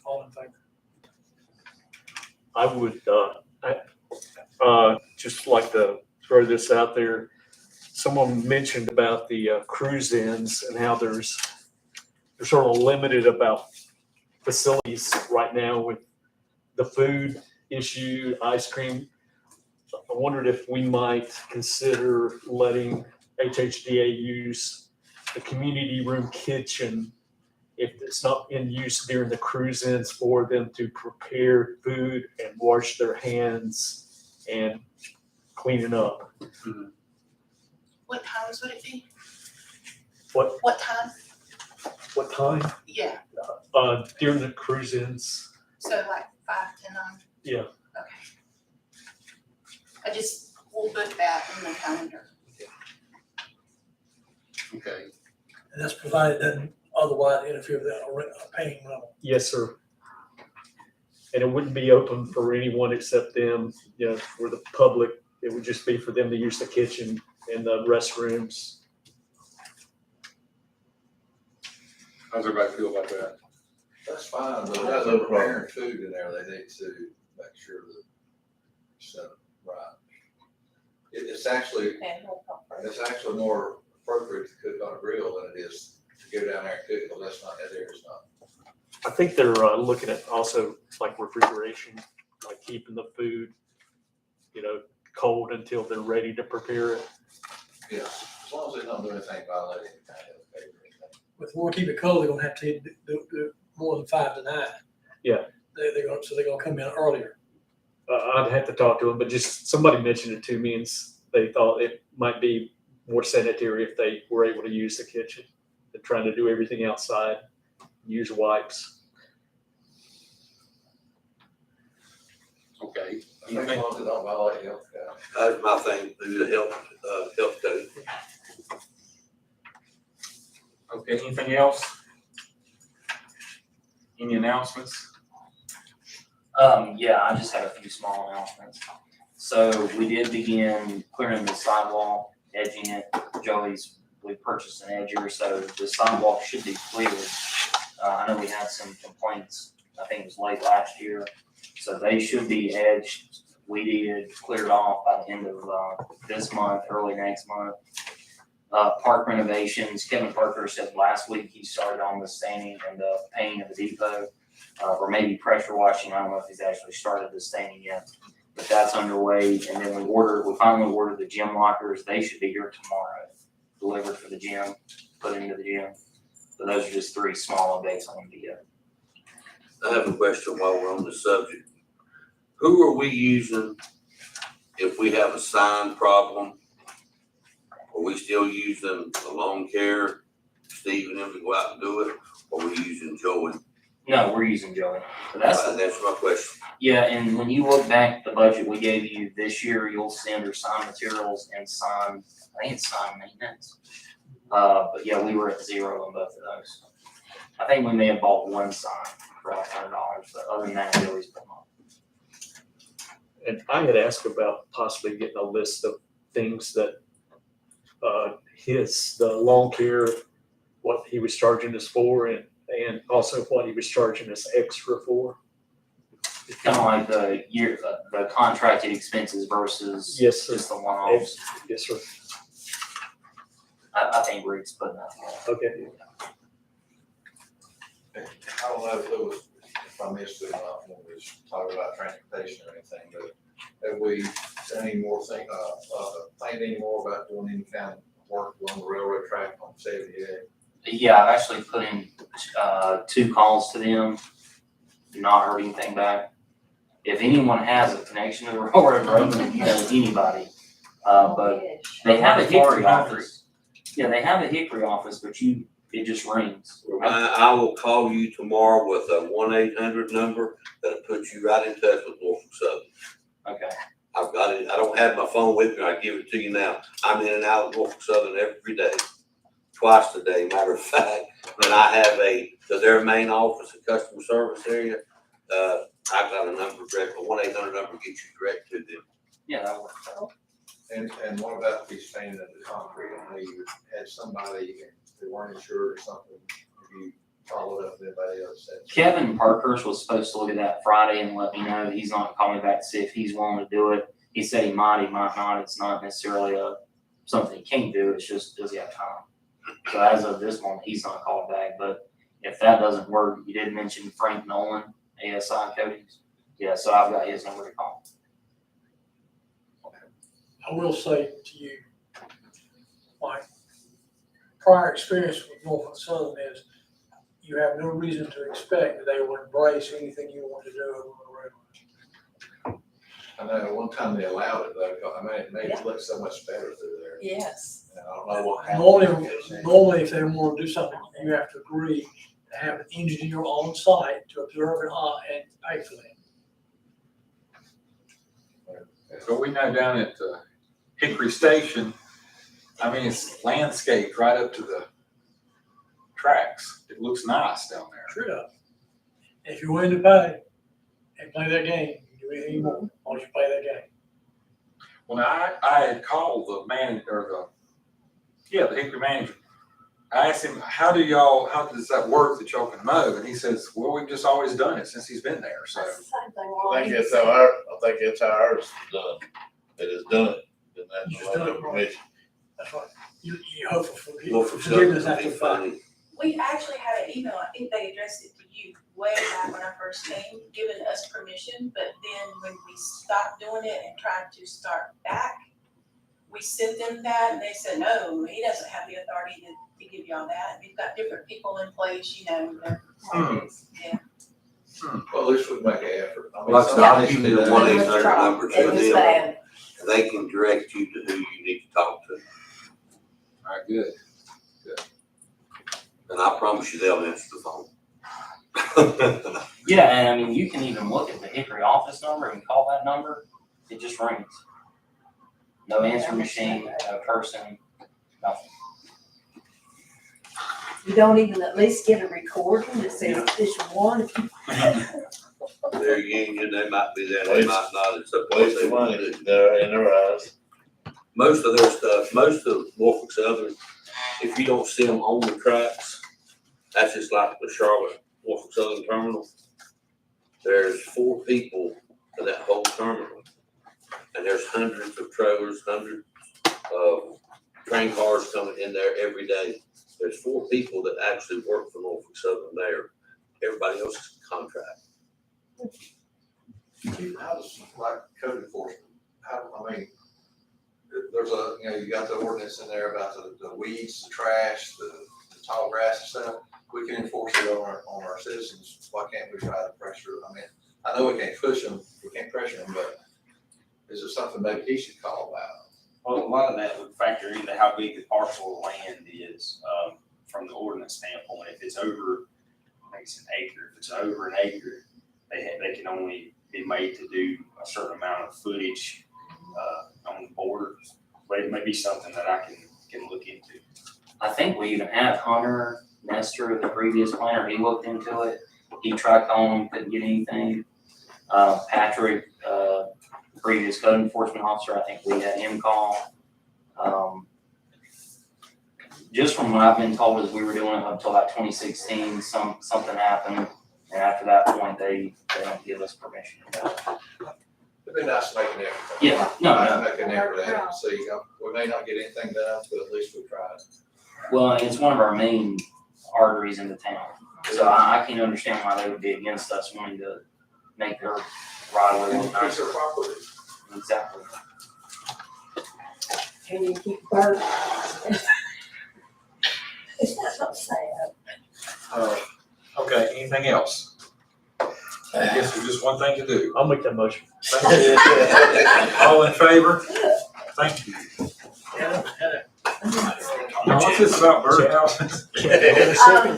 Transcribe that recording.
All in favor? I would, just like to throw this out there. Someone mentioned about the cruise-ins and how they're sort of limited about facilities right now with the food issue, ice cream. I wondered if we might consider letting HHDA use the community room kitchen if it's not in use during the cruise-ins for them to prepare food and wash their hands and clean it up. What times would it be? What time? what time? Yeah, During the cruise-ins. so like 5 to 9? Yeah. Okay. We'll book that in the calendar. Okay. And that's provided it doesn't otherwise interfere with a paying rental. Yes, sir. And it wouldn't be open for anyone except them, for the public. It would just be for them to use the kitchen and the restrooms. How's everybody feel about that? That's fine, but if they're preparing food in there, they need to make sure that it's done right. It's actually more appropriate to cook on a grill than it is to go down there and cook, because that area's not. I think they're looking at also like refrigeration, like keeping the food, cold until they're ready to prepare it. Yeah, as long as they don't do anything violating the kind of paper or anything. If we want to keep it cold, they're gonna have to do more than 5 to 9. Yeah. They're gonna come in earlier. I'd have to talk to them, but just somebody mentioned it to me and they thought it might be more sanitary if they were able to use the kitchen than trying to do everything outside, use wipes. Okay. I think as long as they don't violate health code. That's my thing, do the health code. Okay, anything else? Any announcements? Yeah, I just had a few small announcements. So we did begin clearing the sidewalk, edging it. We purchased an edger, so the sidewalk should be cleared. I know we had some complaints, I think it was late last year. So they should be edged. We did clear it off by the end of this month, early next month. Park renovations, Kevin Parker said last week he started on the staining and the painting of the depot, or maybe pressure washing. I don't know if he's actually started the staining yet, but that's underway. And then we finally ordered the gym lockers. They should be here tomorrow, delivered for the gym, put into the gym. So those are just 3 small updates on the video. I have a question while we're on the subject. Who are we using if we have a sign problem? Are we still using the lawn care, Steve and them to go out and do it? Or are we using Joey? No, we're using Joey. So That's my question. yeah, and when you look back at the budget we gave you this year, you'll see under sign materials and sign maintenance. But yeah, we were at 0 on both of those. I think we may have bought 1 sign for $100, but other than that, we always put them on. And I had asked about possibly getting a list of things that the lawn care, what he was charging us for, and also what he was charging us extra for. It's kind of like the contracted expenses versus Yes, sir. just the one-offs. Yes, sir. I think Rick's putting that on. Okay. I don't know if I missed it or not when we was talking about transportation or anything, but have we done any more think any more about doing any kind of work on the railroad track on 78? Yeah, I've actually put in 2 calls to them, not heard anything back. If anyone has a connection to the railroad, anybody, but they have a Hickory office. Yeah, they have a Hickory office, but it just rings. I will call you tomorrow with a 1-800 number that'll put you right in touch with Norfolk Southern. Okay. I've got it. I don't have my phone with me. I give it to you now. I'm in and out of Norfolk Southern every day, twice a day, matter of fact. And I have because their main office and customer service area, I've got a number direct, a 1-800 number gets you direct to them. Yeah, that works out. And what about these staining of the concrete? I know you had somebody, they weren't insured or something. Have you followed up with anybody else said. Kevin Parkhurst was supposed to look at that Friday and let me know. He's not calling me back to see if he's willing to do it. He said he might not. It's not necessarily something he can't do. It's just, does he have time? So as of this moment, he's not called back. But if that doesn't work, you did mention Frank Nolan, ASI Coatings. Yeah, so I've got his number to call. I will say to you, my prior experience with Norfolk Southern is you have no reason to expect that they will embrace anything you want to do over the road. I know one time they allowed it though, I mean, it made it look so much better through there. Yes. And I don't know what happened. Normally, if they want to do something, you have to agree to have an engineer on site to observe and pay for that. So we know down at Hickory Station, I mean, it's landscaped right up to the tracks. It looks nice down there. Sure does. If you're willing to pay and play that game, you can do anything more, as long as you play that game. Well, now, I had called the man, or the Hickory manager. I asked him, how does that work that y'all can mow? And he says, well, we've just always done it since he's been there, so. I think it's how ours is done. It is done, and that's Just do it, permission. That's right. You hope for Norfolk forgiveness Southern would after be the fact. funny. We actually had an email, I think they addressed it to you way back when I first came, giving us permission, but then when we stopped doing it and tried to start back, we sent them that and they said, no, he doesn't have the authority to give y'all that. We've got different people in place, you know, yeah. Well, at least we make an effort. I mean, Like I said, I'll somebody give needs you to the do one that. 800 number to It was them. bad. They can direct you to who you need to talk to. All right, good. And I promise you they'll answer the phone. Yeah, and I mean, you can even look at the Hickory office number and call that number. It just rings. No answer machine, no person, nothing. You don't even at least get a recording that says this one. Their union, they might be there, they might not, it's up to what Waste they of want money to do. there in their eyes. Most of their stuff, most of Norfolk Southern, if you don't see them on the tracks, that's just like the Charlotte Norfolk Southern terminal. There's 4 people in that whole terminal. And there's hundreds of trailers, hundreds of train cars coming in there every day. There's 4 people that actually work for Norfolk Southern there. Everybody else is contract. How does, like, code enforcement, I mean, there's you got the ordinance in there about the weeds, the trash, the tall grass and stuff. We can enforce it on our citizens. Why can't we try to pressure? I mean, I know we can't push them, we can't pressure them, but is there something maybe he should call about? Well, a lot of that would factor into how big the parcel of land is, from the ordinance standpoint. If it's over, I think it's an acre, if it's over an acre, they can only be made to do a certain amount of footage, on the border. But it may be something that I can look into. I think we even had Hunter Nestor, the previous planner, he looked into it. He tried calling him, couldn't get anything. Patrick, previous code enforcement officer, I think we had him call. Just from what I've been told is we were doing it up until about 2016, something happened. And after that point, they don't give us permission to go. It'd be nice to make an effort. Yeah, no. Make an effort at it and see, we may not get anything done, but at least we tried. Well, it's one of our main arteries in the town. So I can't understand why they would be against us wanting to make their right of way look Increase nicer. our property. Exactly. And you keep birds. That's not sad. Okay, anything else? I guess there's just one thing to do. I'll make that motion. All in favor? Thank you. Yeah, Now, what's this about birdhouses? Can't hold a second.